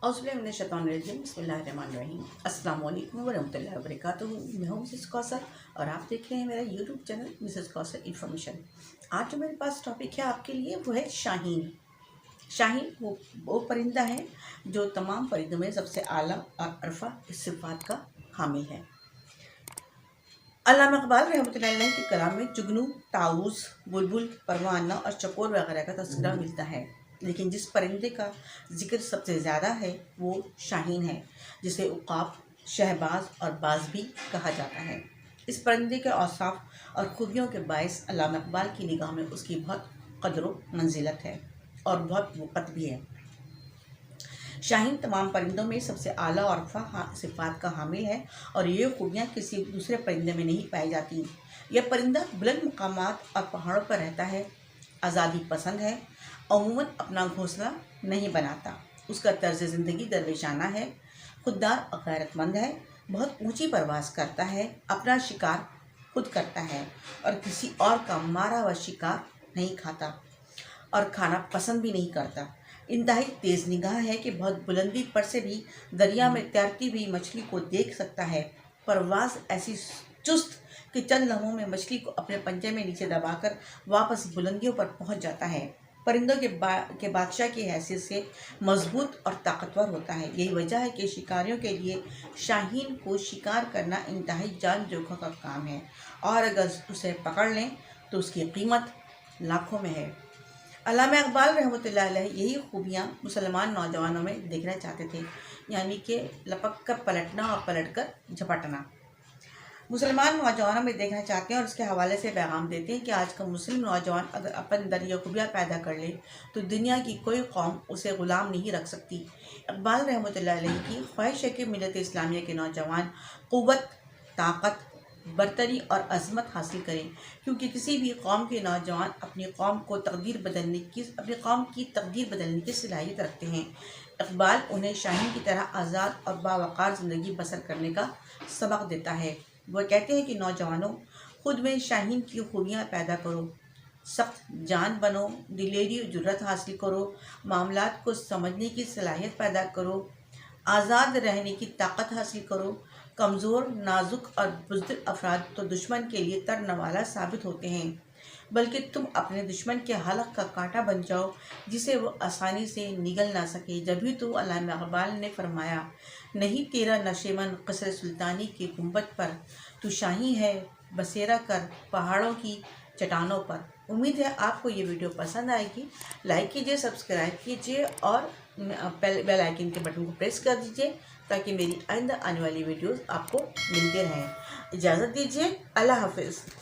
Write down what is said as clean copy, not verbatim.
औज़ुबिल्लाहिमिनश्शैतानिर्रजीम बिस्मिल्लाहिर्रहमानिर्रहीम अस्सलाम वालेकुम वरहमतुल्लाहि वबरकातुहू। मैं हूँ मिसेस कौसर और आप देख रहे हैं मेरा YouTube channel Mrs Kausar information. आज जो मेरे पास टॉपिक है आपके लिए वो है शाहीन। शाहीन वो परिंदा है जो तमाम परिंदों में सबसे आला और अरफा सिफ़ात का हामिल है। अल्लामा इक़बाल रहमतुल्लाहि अलैह के कलाम में जुगनू, ताऊस, बुलबुल, परवाना और चकोर वगैरह का तज़किरा मिलता है, लेकिन जिस परिंदे का जिक्र सबसे ज़्यादा है वो शाहीन है, जिसे उक़ाब, शहबाज और बाज भी कहा जाता है। इस परिंदे के औसाफ और खूबियों के बायस अल्लामा इक़बाल की निगाह में उसकी बहुत क़द्र व मंजिलत है और बहुत वक़्त भी है। शाहीन तमाम परिंदों में सबसे आला और अरफा सिफ़ात का हामिल है और ये खूबियाँ किसी दूसरे परिंदे में नहीं पाई जाती। यह परिंदा बुलंद मकामात और पहाड़ों पर रहता है, आज़ादी पसंद है, अमूमन अपना घोंसला नहीं बनाता। उसका तर्ज ज़िंदगी दरवेशाना है, खुददार और गैरतमंद है, बहुत ऊंची परवाज़ करता है, अपना शिकार खुद करता है और किसी और का मारा हुआ शिकार नहीं खाता और खाना पसंद भी नहीं करता। इंतहाई तेज़ निगाह है कि बहुत बुलंदी पर से भी दरिया में तैरती हुई मछली को देख सकता है। परवाज़ ऐसी चुस्त कि चंद लम्हों में मछली को अपने पंजे में नीचे दबाकर वापस बुलंदियों पर पहुंच जाता है। परिंदों के बादशाह की हैसियत से मजबूत और ताकतवर होता है। यही वजह है कि शिकारियों के लिए शाहीन को शिकार करना इंतहाई जान जोखिम का काम है और अगर उसे पकड़ लें तो उसकी कीमत लाखों में है। अल्लामा इक़बाल रहमतुल्लाहि अलैह यही खूबियाँ मुसलमान नौजवानों में देखना चाहते थे, यानी कि लपक कर पलटना और पलट कर झपटना। मुसलमान नौजवानों में देखना चाहते हैं और इसके हवाले से पैगाम देते हैं कि आज का मुस्लिम नौजवान अगर अपन अंदर ये खूबियाँ पैदा कर ले तो दुनिया की कोई कौम उसे ग़ुलाम नहीं रख सकती। इक़बाल रहमतुल्लाहि अलैह की ख्वाहिश है कि मिल्लत इस्लामिया के नौजवान क़ुव्वत, ताकत, बरतरी और अज़मत हासिल करें, क्योंकि किसी भी कौम के नौजवान अपनी कौम की तकदीर बदलने की सलाहियत रखते हैं। इक़बाल उन्हें शाहीन की तरह आज़ाद और बावक़ार ज़िंदगी बसर करने का सबक देता है। वह कहते हैं कि नौजवानों, खुद में शाहीन की खूबियाँ पैदा करो, सख्त जान बनो, दिलेरी और जुर्रत हासिल करो, मामलात को समझने की सलाहियत पैदा करो, आज़ाद रहने की ताकत हासिल करो। कमज़ोर, नाजुक और बुज़दिल अफराद तो दुश्मन के लिए तरनवाला साबित होते हैं, बल्कि तुम अपने दुश्मन के हलक का कांटा बन जाओ जिसे वो आसानी से निगल ना सके। जभी तो अल्लामा इक़बाल ने फरमाया, नहीं तेरा नशेमन क़स्र सुल्तानी की गुंबद पर, तू शाही है बसेरा कर पहाड़ों की चट्टानों पर। उम्मीद है आपको ये वीडियो पसंद आएगी। लाइक कीजिए, सब्सक्राइब कीजिए और बेल आइकन के बटन को प्रेस कर दीजिए ताकि मेरी आइंदा आने वाली वीडियोस आपको मिलते रहें। इजाज़त दीजिए, अल्लाह हाफ़िज़।